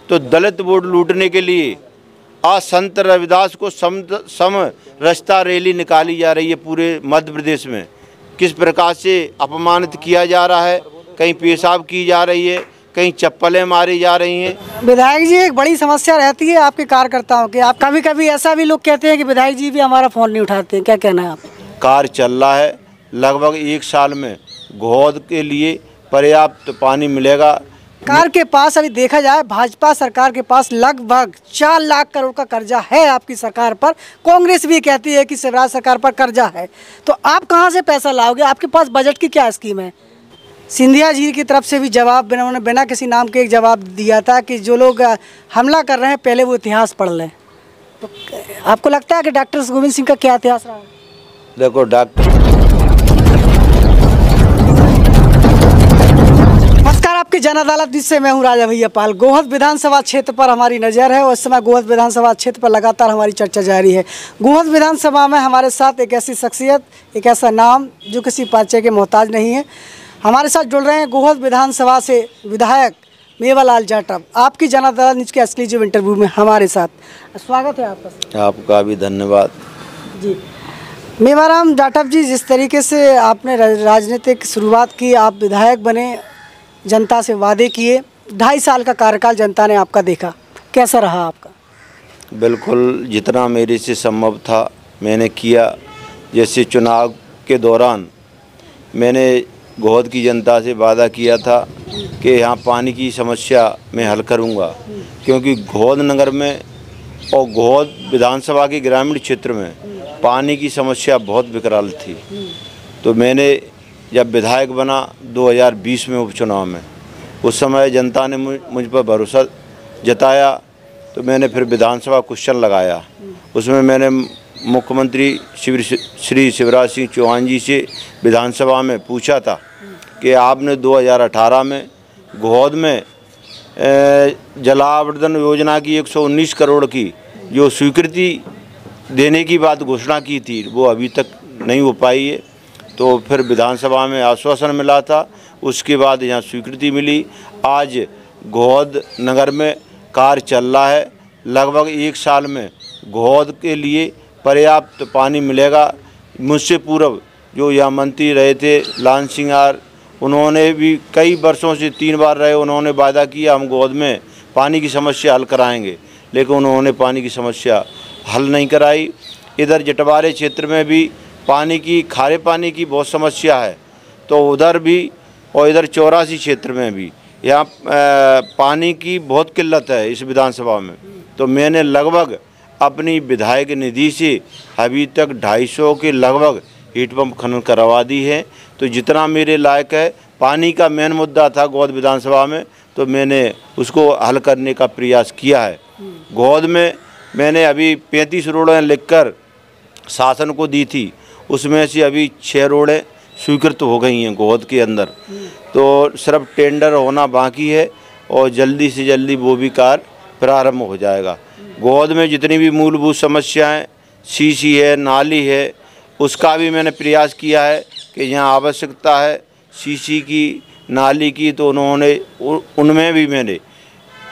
तो दलित वोट लूटने के लिए आज संत रविदास को सम रस्ता रैली निकाली जा रही है पूरे मध्य प्रदेश में। किस प्रकार से अपमानित किया जा रहा है, कहीं पेशाब की जा रही है, कहीं चप्पलें मारी जा रही हैं। विधायक जी, एक बड़ी समस्या रहती है आपके कार्यकर्ताओं की। आप कभी कभी ऐसा भी लोग कहते हैं कि विधायक जी भी हमारा फ़ोन नहीं उठाते हैं, क्या कहना है आप? कार्य चल रहा है, लगभग 1 साल में घोद के लिए पर्याप्त पानी मिलेगा। सरकार के पास अभी देखा जाए, भाजपा सरकार के पास लगभग 4 लाख करोड़ का कर्जा है आपकी सरकार पर। कांग्रेस भी कहती है कि शिवराज सरकार पर कर्जा है, तो आप कहां से पैसा लाओगे? आपके पास बजट की क्या स्कीम है? सिंधिया जी की तरफ से भी जवाब उन्होंने बिना किसी नाम के एक जवाब दिया था कि जो लोग हमला कर रहे हैं पहले वो इतिहास पढ़ लें। तो आपको लगता है कि डॉक्टर गोविंद सिंह का क्या इतिहास रहा है? देखो डॉक्टर, नमस्कार, आपकी जन अदालत जिससे मैं हूं राजा भैया पाल। गोहद विधानसभा क्षेत्र पर हमारी नज़र है और इस समय गोहद विधानसभा क्षेत्र पर लगातार हमारी चर्चा जारी है। गोहद विधानसभा में हमारे साथ एक ऐसी शख्सियत, एक ऐसा नाम जो किसी परिचय के मोहताज नहीं है। हमारे साथ जुड़ रहे हैं गोहद विधानसभा से विधायक मेवालाल जाटव। आपकी जन अदालत न्यूज़ के एक्सक्लूसिव इंटरव्यू में हमारे साथ स्वागत है आपका। आपका भी धन्यवाद जी। मेवाराम जाटव जी, जिस तरीके से आपने राजनीतिक शुरुआत की, आप विधायक बने, जनता से वादे किए, 2.5 साल का कार्यकाल जनता ने आपका देखा, कैसा रहा आपका? बिल्कुल जितना मेरे से संभव था मैंने किया। जैसे चुनाव के दौरान मैंने गोहद की जनता से वादा किया था कि यहाँ पानी की समस्या मैं हल करूँगा, क्योंकि गोहद नगर में और गोहद विधानसभा के ग्रामीण क्षेत्र में पानी की समस्या बहुत विकराल थी। तो मैंने जब विधायक बना 2020 में उपचुनाव में, उस समय जनता ने मुझ पर भरोसा जताया, तो मैंने फिर विधानसभा क्वेश्चन लगाया। उसमें मैंने मुख्यमंत्री श्री शिवराज सिंह चौहान जी से विधानसभा में पूछा था कि आपने 2018 में गोहद में जलावर्धन योजना की 119 करोड़ की जो स्वीकृति देने की बात घोषणा की थी, वो अभी तक नहीं हो पाई है। तो फिर विधानसभा में आश्वासन मिला था, उसके बाद यहाँ स्वीकृति मिली। आज गोहद नगर में कार्य चल रहा है, लगभग 1 साल में गोहद के लिए पर्याप्त पानी मिलेगा। मुझसे पूर्व जो यहाँ मंत्री रहे थे लाल सिंह आर, उन्होंने भी कई वर्षों से 3 बार रहे, उन्होंने वादा किया हम गोहद में पानी की समस्या हल कराएंगे, लेकिन उन्होंने पानी की समस्या हल नहीं कराई। इधर जटवारे क्षेत्र में भी पानी की, खारे पानी की बहुत समस्या है, तो उधर भी और इधर 84 क्षेत्र में भी यहाँ पानी की बहुत किल्लत है इस विधानसभा में। तो मैंने लगभग अपनी विधायक निधि से अभी तक 250 के लगभग हीट पंप खनन करवा दी है। तो जितना मेरे लायक है, पानी का मेन मुद्दा था गोहद विधानसभा में, तो मैंने उसको हल करने का प्रयास किया है। गोहद में मैंने अभी 35 रोडें लिखकर शासन को दी थी, उसमें से अभी 6 रोडें स्वीकृत हो गई हैं गोहद के अंदर। तो सिर्फ टेंडर होना बाकी है और जल्दी से जल्दी वो भी कार्य प्रारंभ हो जाएगा। गोहद में जितनी भी मूलभूत समस्याएं, सीसी है, नाली है, उसका भी मैंने प्रयास किया है कि यहाँ आवश्यकता है सीसी की, नाली की, तो उन्होंने उनमें भी मैंने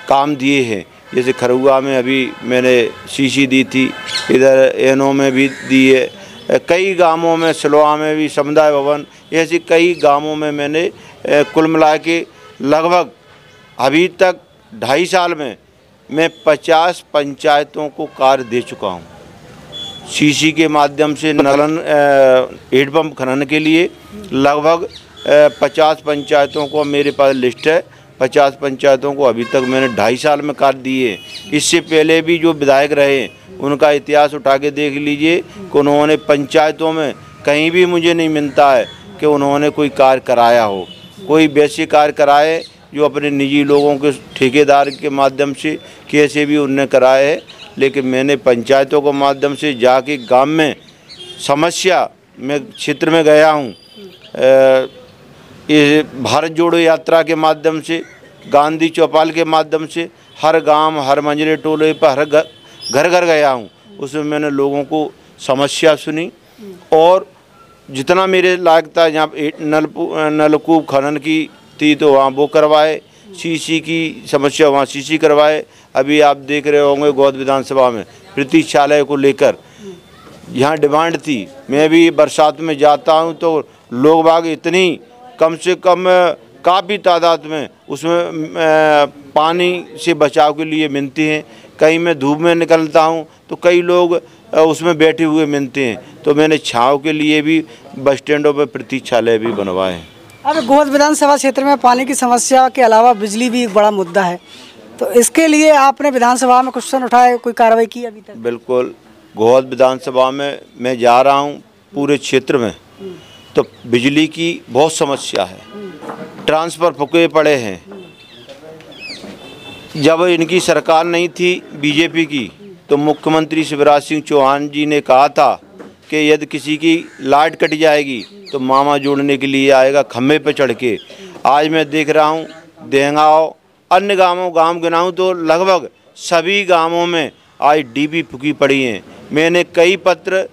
काम दिए हैं। जैसे खरुआ में अभी मैंने सीसी दी थी, इधर एनो में भी दी है, कई गांवों में, सिलवा में भी समुदाय भवन, ऐसे कई गांवों में मैंने कुल मिला के लगभग अभी तक 2.5 साल में मैं 50 पंचायतों को कार्य दे चुका हूँ। सीसी के माध्यम से नलन हेड पंप खनन के लिए लगभग 50 पंचायतों को मेरे पास लिस्ट है। 50 पंचायतों को अभी तक मैंने 2.5 साल में कार्य दिए। इससे पहले भी जो विधायक रहे उनका इतिहास उठा के देख लीजिए कि उन्होंने पंचायतों में कहीं भी मुझे नहीं मिलता है कि उन्होंने कोई कार्य कराया हो। कोई वैसे कार्य कराए जो अपने निजी लोगों के ठेकेदार के माध्यम से कैसे भी उनने कराए है, लेकिन मैंने पंचायतों के माध्यम से जाके गांव में समस्या में क्षेत्र में गया हूँ। ये भारत जोड़ो यात्रा के माध्यम से, गांधी चौपाल के माध्यम से हर गांव, हर मंजरे टोले पर, हर घर घर गया हूँ। उसमें मैंने लोगों को समस्या सुनी और जितना मेरे लायक था, जहाँ नलकूप खनन की थी तो वहाँ वो करवाए, सीसी की समस्या, वहाँ सीसी करवाए। अभी आप देख रहे होंगे गोद विधानसभा में प्रतीक्षालय को लेकर यहाँ डिमांड थी। मैं भी बरसात में जाता हूँ तो लोग बाग इतनी कम से कम काफ़ी तादाद में उसमें पानी से बचाव के लिए मिलते हैं। कहीं मैं धूप में निकलता हूँ तो कई लोग उसमें बैठे हुए मिलते हैं। तो मैंने छाँव के लिए भी बस स्टैंडों पर प्रतीक्षालय भी बनवाए हैं। अब गोद विधानसभा क्षेत्र में पानी की समस्या के अलावा बिजली भी एक बड़ा मुद्दा है, तो इसके लिए आपने विधानसभा में क्वेश्चन उठाए, कोई कार्रवाई की अभी तक? बिल्कुल, गोद विधानसभा में मैं जा रहा हूँ पूरे क्षेत्र में, तो बिजली की बहुत समस्या है। ट्रांसफर फुके पड़े हैं। जब इनकी सरकार नहीं थी बीजेपी की, तो मुख्यमंत्री शिवराज सिंह चौहान जी ने कहा था कि यदि किसी की लाइट कट जाएगी तो मामा जोड़ने के लिए आएगा खम्भे पे चढ़ के। आज मैं देख रहा हूँ देहगांव, अन्य गांव गिनाऊँ तो लगभग सभी गांवों में आज डीपी फूकी पड़ी हैं। मैंने कई पत्र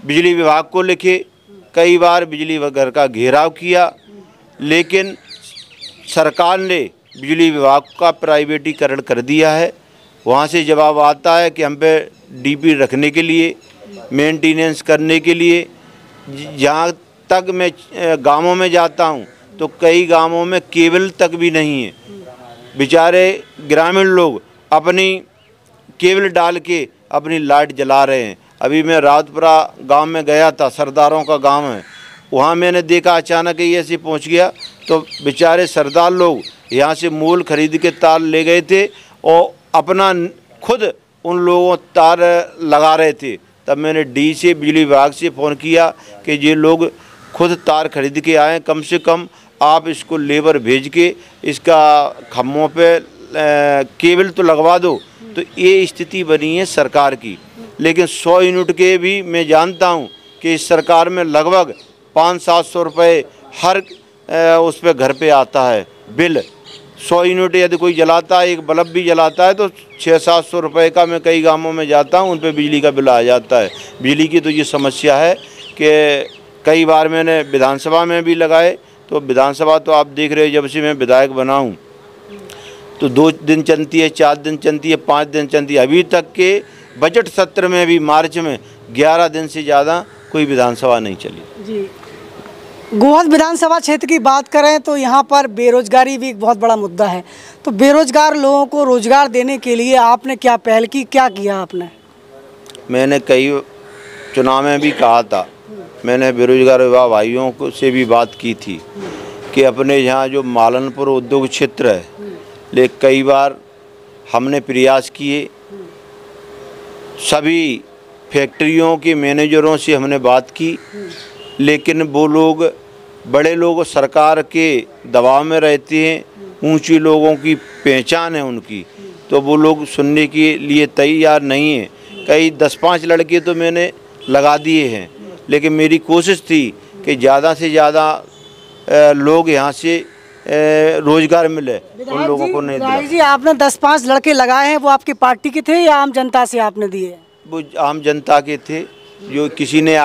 बिजली विभाग को लिखे, कई बार बिजली घर का घेराव किया, लेकिन सरकार ने बिजली विभाग का प्राइवेटीकरण कर दिया है। वहाँ से जवाब आता है कि हम पे डीपी रखने के लिए, मेंटेनेंस करने के लिए। जहाँ तक मैं गांवों में जाता हूँ तो कई गांवों में केबल तक भी नहीं है। बेचारे ग्रामीण लोग अपनी केबल डाल के अपनी लाइट जला रहे हैं। अभी मैं रावतपुरा गांव में गया था, सरदारों का गांव है, वहाँ मैंने देखा अचानक ही ऐसे पहुँच गया तो बेचारे सरदार लोग यहाँ से मूल खरीद के तार ले गए थे और अपना खुद उन लोगों तार लगा रहे थे। तब मैंने डी से बिजली विभाग से फ़ोन किया कि ये लोग खुद तार खरीद के आए, कम से कम आप इसको लेबर भेज के इसका खम्भों पे केबल तो लगवा दो। तो ये स्थिति बनी है सरकार की। लेकिन 100 यूनिट के भी मैं जानता हूँ कि इस सरकार में लगभग 500-700 रुपये हर उस पर घर पे आता है बिल। 100 यूनिट यदि कोई जलाता है, एक बल्ब भी जलाता है तो 600-700 रुपये का मैं कई गांवों में जाता हूं, उन पे बिजली का बिल आ जाता है। बिजली की तो ये समस्या है कि कई बार मैंने विधानसभा में भी लगाए। तो विधानसभा तो आप देख रहे हो, जब से मैं विधायक बना हूँ तो 2 दिन चलती है, 4 दिन चलती है, 5 दिन चलती है। अभी तक के बजट सत्र में भी मार्च में 11 दिन से ज़्यादा कोई विधानसभा नहीं चली। जी, गोहद विधानसभा क्षेत्र की बात करें तो यहाँ पर बेरोजगारी भी एक बहुत बड़ा मुद्दा है। तो बेरोजगार लोगों को रोजगार देने के लिए आपने क्या पहल की, क्या किया आपने? मैंने कई चुनाव में भी कहा था, मैंने बेरोजगार युवा भाइयों को से भी बात की थी कि अपने यहाँ जो मालनपुर उद्योग क्षेत्र है, लेकिन कई बार हमने प्रयास किए, सभी फैक्ट्रियों के मैनेजरों से हमने बात की, लेकिन वो लोग, बड़े लोग सरकार के दबाव में रहते हैं, ऊंची लोगों की पहचान है उनकी, तो वो लोग सुनने के लिए तैयार नहीं हैं। कई 10-5 लड़के तो मैंने लगा दिए हैं, लेकिन मेरी कोशिश थी कि ज़्यादा से ज़्यादा लोग यहाँ से रोजगार मिले, उन लोगों को नहीं दिया। जी, आपने 10-5 लड़के लगाए हैं, वो आपकी पार्टी के थे या आम जनता से आपने दिए? वो आम जनता के थे। जो किसी ने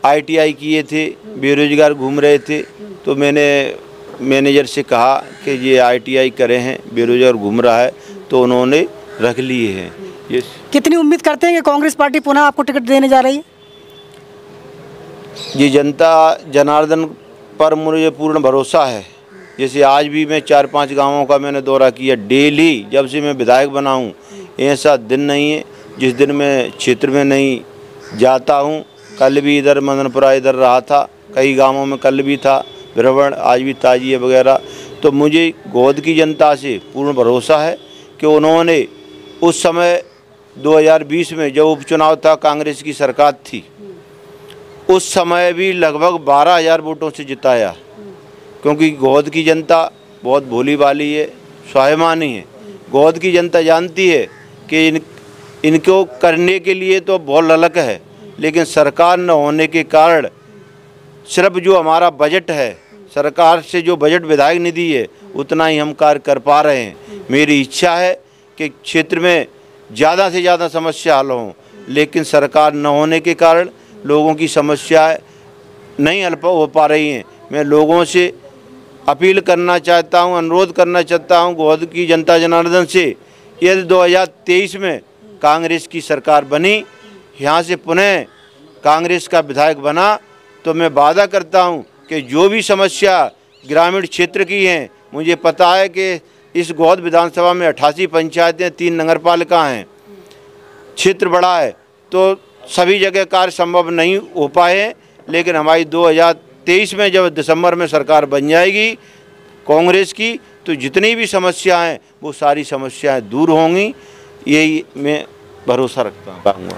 ITI किए थे, बेरोजगार घूम रहे थे, तो मैंने मैनेजर से कहा कि ये ITI करे हैं, बेरोजगार घूम रहा है, तो उन्होंने रख लिए हैं। ये कितनी उम्मीद करते हैं कि कांग्रेस पार्टी पुनः आपको टिकट देने जा रही है? ये जनता जनार्दन पर मुझे पूर्ण भरोसा है। जैसे आज भी मैं 4-5 गांवों का मैंने दौरा किया डेली, जब से मैं विधायक बना हूँ। ऐसा दिन नहीं है जिस दिन मैं क्षेत्र में नहीं जाता हूँ। कल भी इधर मदनपुरा इधर रहा था, कई गांवों में कल भी था, बिरवण, आज भी ताजिए वगैरह। तो मुझे गोद की जनता से पूर्ण भरोसा है कि उन्होंने उस समय 2020 में जब उपचुनाव था, कांग्रेस की सरकार थी, उस समय भी लगभग 12,000 वोटों से जिताया। क्योंकि गोद की जनता बहुत भोली भाली है, स्वाभिमानी है। गोद की जनता जानती है कि इनको करने के लिए तो बहुत ललक है, लेकिन सरकार न होने के कारण सिर्फ जो हमारा बजट है, सरकार से जो बजट विधायक निधि है, उतना ही हम कार्य कर पा रहे हैं। मेरी इच्छा है कि क्षेत्र में ज़्यादा से ज़्यादा समस्या हल हों, लेकिन सरकार न होने के कारण लोगों की समस्याएं नहीं हल हो पा रही हैं। मैं लोगों से अपील करना चाहता हूं, अनुरोध करना चाहता हूं गोद की जनता जनार्दन से, यदि 2023 में कांग्रेस की सरकार बनी, यहाँ से पुनः कांग्रेस का विधायक बना, तो मैं वादा करता हूं कि जो भी समस्या ग्रामीण क्षेत्र की हैं, मुझे पता है कि इस गोद विधानसभा में 88 पंचायतें, 3 नगर पालिका हैं, क्षेत्र बड़ा है, तो सभी जगह कार्य संभव नहीं हो पाए हैं। लेकिन हमारी 2023 में जब दिसंबर में सरकार बन जाएगी कांग्रेस की, तो जितनी भी समस्याएं हैं वो सारी समस्याएं दूर होंगी, यही मैं भरोसा रखता हूँ।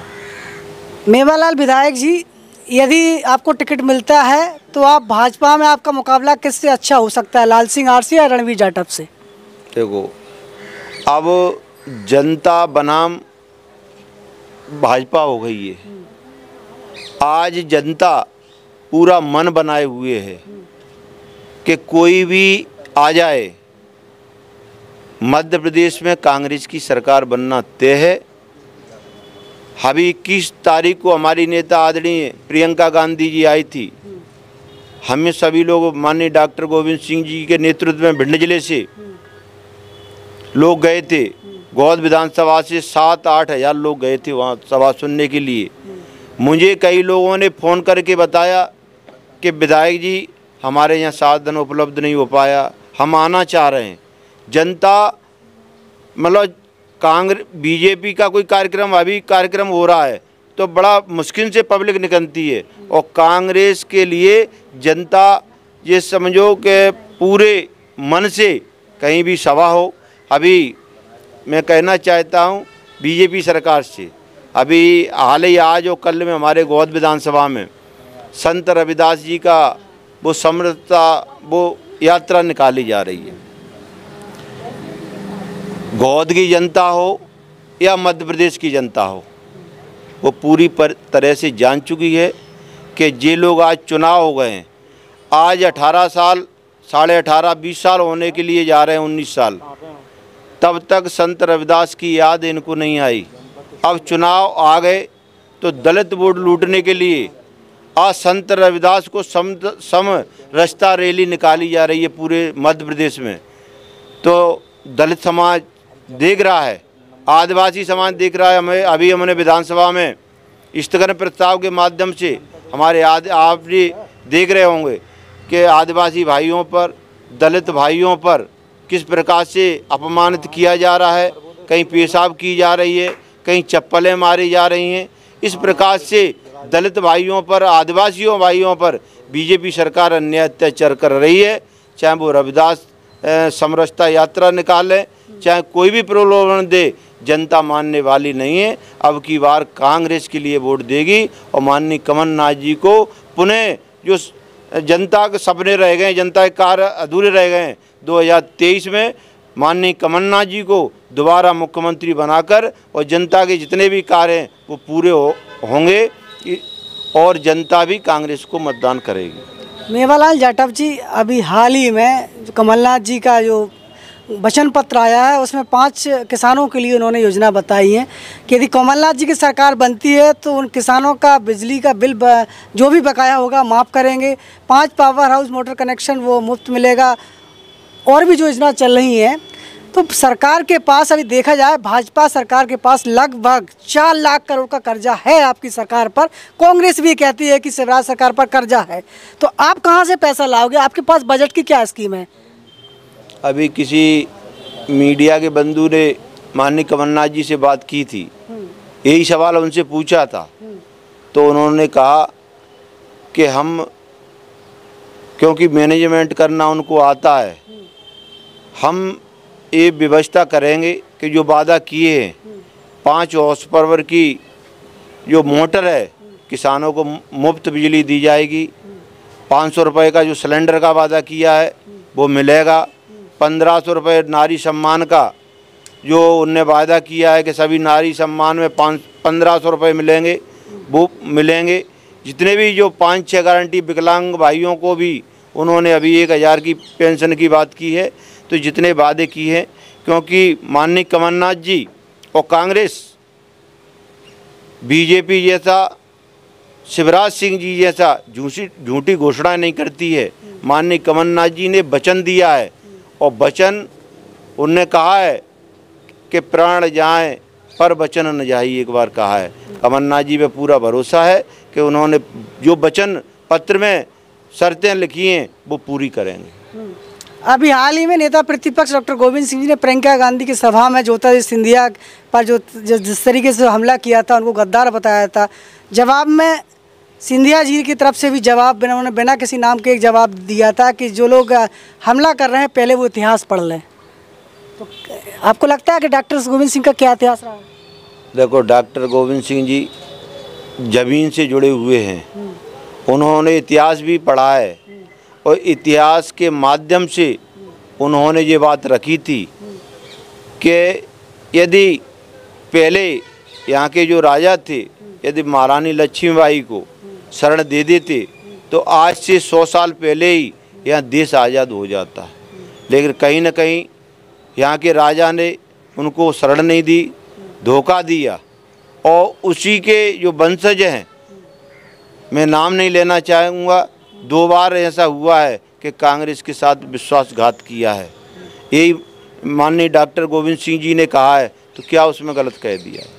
मेवालाल विधायक जी, यदि आपको टिकट मिलता है तो आप भाजपा में आपका मुकाबला किससे अच्छा हो सकता है, लाल सिंह आरसी या रणवीर जाटव से? देखो, अब जनता बनाम भाजपा हो गई है। आज जनता पूरा मन बनाए हुए है कि कोई भी आ जाए, मध्य प्रदेश में कांग्रेस की सरकार बनना तय है। अभी 21 तारीख को हमारी नेता आदरणीय प्रियंका गांधी जी आई थी, हमें सभी लोग माननीय डॉक्टर गोविंद सिंह जी के नेतृत्व में भिंड जिले से लोग गए थे। गोद विधानसभा से 7-8 हज़ार लोग गए थे वहाँ सभा सुनने के लिए। मुझे कई लोगों ने फ़ोन करके बताया कि विधायक जी हमारे यहाँ साधन उपलब्ध नहीं हो पाया, हम आना चाह रहे हैं। जनता मतलब कांग्रेस बीजेपी का कोई कार्यक्रम, अभी कार्यक्रम हो रहा है तो बड़ा मुश्किल से पब्लिक निकलती है, और कांग्रेस के लिए जनता ये समझो कि पूरे मन से कहीं भी सभा हो। अभी मैं कहना चाहता हूँ बीजेपी सरकार से, अभी हाल ही आज और कल में हमारे गोद विधानसभा में संत रविदास जी का वो समृद्धता वो यात्रा निकाली जा रही है। गोद की जनता हो या मध्य प्रदेश की जनता हो, वो पूरी तरह से जान चुकी है कि जे लोग आज चुनाव हो गए हैं, आज 18 साल, 18.5 20 साल होने के लिए जा रहे हैं, 19 साल, तब तक संत रविदास की याद इनको नहीं आई। अब चुनाव आ गए तो दलित वोट लूटने के लिए आज संत रविदास को सम रस्ता रैली निकाली जा रही है पूरे मध्य प्रदेश में। तो दलित समाज देख रहा है, आदिवासी समाज देख रहा है। हमें अभी हमने विधानसभा में स्थगन प्रस्ताव के माध्यम से हमारे आप भी देख रहे होंगे कि आदिवासी भाइयों पर, दलित भाइयों पर किस प्रकार से अपमानित किया जा रहा है, कहीं पेशाब की जा रही है, कहीं चप्पलें मारी जा रही हैं। इस प्रकार से दलित भाइयों पर, आदिवासियों भाइयों पर बीजेपी सरकार अन्याय अत्याचार कर रही है। चाहे वो रविदास समरसता यात्रा निकालें, चाहे कोई भी प्रलोभन दे, जनता मानने वाली नहीं है। अब की बार कांग्रेस के लिए वोट देगी, और माननीय कमलनाथ जी को पुनः जो जनता के सपने रह गए, जनता के कार्य अधूरे रह गए, 2023 में माननीय कमलनाथ जी को दोबारा मुख्यमंत्री बनाकर और जनता के जितने भी कार्य हैं वो पूरे होंगे, और जनता भी कांग्रेस को मतदान करेगी। मेवालाल जाटव जी, अभी हाल ही में जो कमलनाथ जी का जो वचन पत्र आया है उसमें 5 किसानों के लिए उन्होंने योजना बताई है कि यदि कमलनाथ जी की सरकार बनती है तो उन किसानों का बिजली का बिल जो भी बकाया होगा माफ़ करेंगे, 5 पावर हाउस मोटर कनेक्शन वो मुफ्त मिलेगा, और भी जो योजना चल रही है। तो सरकार के पास अभी देखा जाए, भाजपा सरकार के पास लगभग 4 लाख करोड़ का कर्जा है आपकी सरकार पर। कांग्रेस भी कहती है कि शिवराज सरकार पर कर्जा है, तो आप कहाँ से पैसा लाओगे? आपके पास बजट की क्या स्कीम है? अभी किसी मीडिया के बंधु ने माननीय कमलनाथ जी से बात की थी, यही सवाल उनसे पूछा था, तो उन्होंने कहा कि हम, क्योंकि मैनेजमेंट करना उनको आता है, हम ये व्यवस्था करेंगे कि जो वादा किए हैं 5 हॉर्स पावर की जो मोटर है, किसानों को मुफ्त बिजली दी जाएगी, 500 रुपये का जो सिलेंडर का वादा किया है वो मिलेगा, 1500 रुपये नारी सम्मान का जो उनने वादा किया है कि सभी नारी सम्मान में 1500 रुपये मिलेंगे वो मिलेंगे। जितने भी जो 5-6 गारंटी विकलांग भाइयों को भी उन्होंने अभी 1000 की पेंशन की बात की है। तो जितने वादे किए हैं, क्योंकि माननीय कमलनाथ जी और कांग्रेस बीजेपी जैसा, शिवराज सिंह जी जैसा झूठी घोषणाएं नहीं करती है। माननीय कमलनाथ जी ने वचन दिया है और वचन उनने कहा है कि प्राण जाएं पर वचन न जाई, एक बार कहा है। कमलनाथ जी पे पूरा भरोसा है कि उन्होंने जो वचन पत्र में शर्तें लिखी हैं वो पूरी करेंगे। अभी हाल ही में नेता प्रतिपक्ष डॉक्टर गोविंद सिंह जी ने प्रियंका गांधी की सभा में ज्योतिरादित्य सिंधिया पर जो जिस तरीके से हमला किया था, उनको गद्दार बताया था, जवाब में सिंधिया जी की तरफ से भी जवाब उन्होंने बिना किसी नाम के एक जवाब दिया था कि जो लोग हमला कर रहे हैं पहले वो इतिहास पढ़ लें। तो आपको लगता है कि डॉक्टर गोविंद सिंह का क्या इतिहास रहा है? देखो, डॉक्टर गोविंद सिंह जी ज़मीन से जुड़े हुए हैं, उन्होंने इतिहास भी पढ़ा है और इतिहास के माध्यम से उन्होंने ये बात रखी थी कि यदि पहले यहाँ के जो राजा थे यदि महारानी लक्ष्मीबाई को शरण दे देते तो आज से 100 साल पहले ही यहाँ देश आज़ाद हो जाता है। लेकिन कहीं न कहीं यहाँ के राजा ने उनको शरण नहीं दी, धोखा दिया और उसी के जो वंशज हैं, मैं नाम नहीं लेना चाहूँगा, 2 बार ऐसा हुआ है कि कांग्रेस के साथ विश्वासघात किया है। यही माननीय डॉक्टर गोविंद सिंह जी ने कहा है, तो क्या उसमें गलत कह दिया है?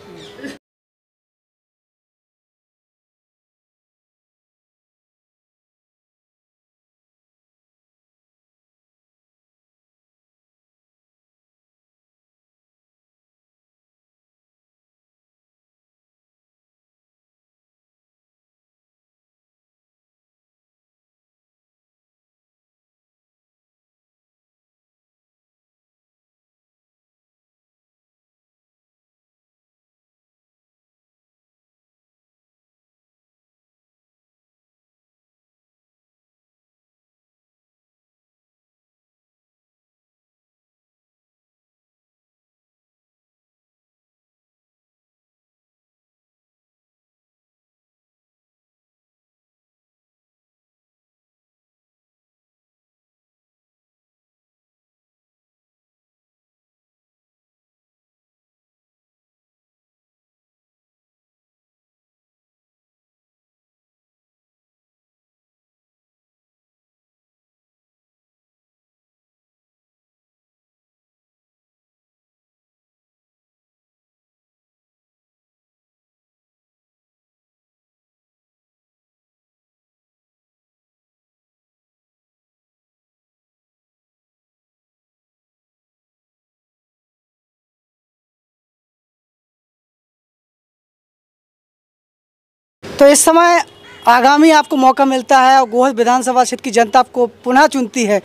तो इस समय आगामी आपको मौका मिलता है और गोहद विधानसभा क्षेत्र की जनता आपको पुनः चुनती है,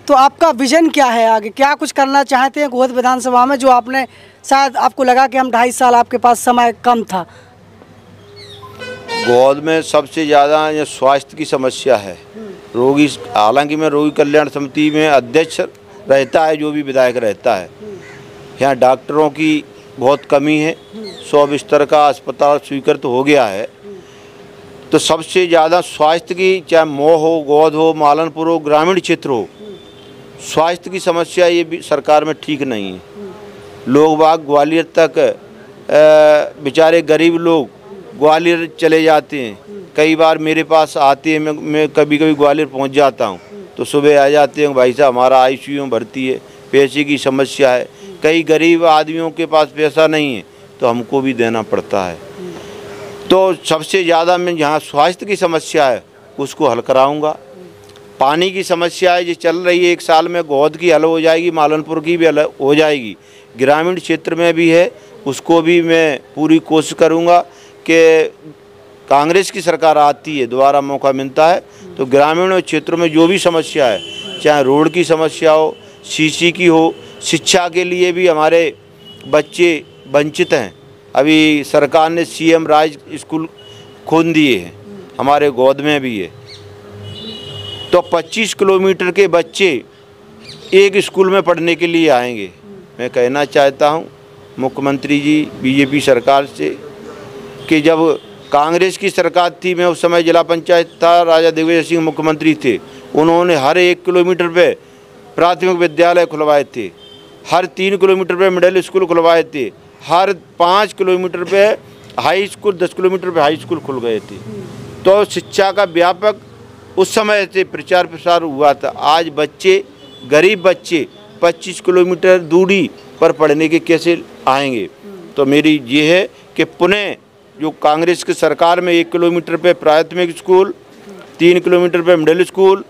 तो आपका विजन क्या है आगे? क्या कुछ करना चाहते हैं गोहद विधानसभा में जो आपने शायद आपको लगा कि हम 2.5 साल आपके पास समय कम था? गोहद में सबसे ज़्यादा ये स्वास्थ्य की समस्या है। रोगी, हालांकि मैं रोगी कल्याण समिति में अध्यक्ष रहता है, जो भी विधायक रहता है, यहाँ डॉक्टरों की बहुत कमी है। 100 बिस्तर का अस्पताल स्वीकृत हो गया है, तो सबसे ज़्यादा स्वास्थ्य की, चाहे मऊ हो, गोहद हो, मालनपुर हो, ग्रामीण क्षेत्र हो, स्वास्थ्य की समस्या ये भी सरकार में ठीक नहीं है। लोग बाग ग्वालियर तक, बेचारे गरीब लोग ग्वालियर चले जाते हैं। कई बार मेरे पास आते हैं, मैं कभी कभी ग्वालियर पहुंच जाता हूं, तो सुबह आ जाते हैं, भाई साहब हमारा ICU में भर्ती है, पैसे की समस्या है। कई गरीब आदमियों के पास पैसा नहीं है तो हमको भी देना पड़ता है। तो सबसे ज़्यादा मैं जहाँ स्वास्थ्य की समस्या है उसको हल कराऊंगा। पानी की समस्या है जो चल रही है, 1 साल में गोहद की हल हो जाएगी, मालनपुर की भी हल हो जाएगी, ग्रामीण क्षेत्र में भी है, उसको भी मैं पूरी कोशिश करूंगा कि कांग्रेस की सरकार आती है, दोबारा मौका मिलता है तो ग्रामीण क्षेत्रों में जो भी समस्या है, चाहे रोड की समस्या हो, CC की हो, शिक्षा के लिए भी हमारे बच्चे वंचित हैं। अभी सरकार ने CM राज स्कूल खोल दिए हैं, हमारे गोहद में भी है, तो 25 किलोमीटर के बच्चे एक स्कूल में पढ़ने के लिए आएंगे। मैं कहना चाहता हूं मुख्यमंत्री जी, BJP सरकार से कि जब कांग्रेस की सरकार थी, मैं उस समय जिला पंचायत था, राजा दिग्विजय सिंह मुख्यमंत्री थे, उन्होंने हर 1 किलोमीटर पे प्राथमिक विद्यालय खुलवाए थे, हर 3 किलोमीटर पे मिडिल स्कूल खुलवाए थे, हर 5 किलोमीटर पे हाई स्कूल, 10 किलोमीटर पे हाई स्कूल खुल गए थे। तो शिक्षा का व्यापक उस समय से प्रचार प्रसार हुआ था। आज बच्चे, गरीब बच्चे 25 किलोमीटर दूरी पर पढ़ने के कैसे आएंगे। तो मेरी ये है कि पुनः जो कांग्रेस की सरकार में 1 किलोमीटर पे प्राथमिक स्कूल, 3 किलोमीटर पे मिडिल स्कूल,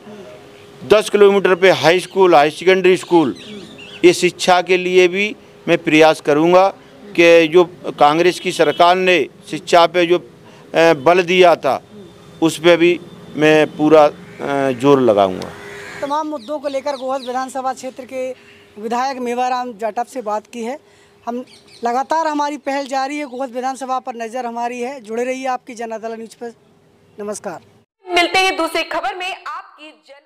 10 किलोमीटर पे high school, high secondary school, ये शिक्षा के लिए भी मैं प्रयास करूँगा कि जो कांग्रेस की सरकार ने शिक्षा पे जो बल दिया था उस पे भी मैं पूरा जोर लगाऊंगा। तमाम मुद्दों को लेकर गोहद विधानसभा क्षेत्र के विधायक मेवाराम जाटव से बात की है। हम लगातार हमारी पहल जारी है, गोहद विधानसभा पर नज़र हमारी है। जुड़े रहिए आपकी जन अदालत न्यूज़ पर। नमस्कार। मिलते हैं दूसरी खबर में। आपकी जन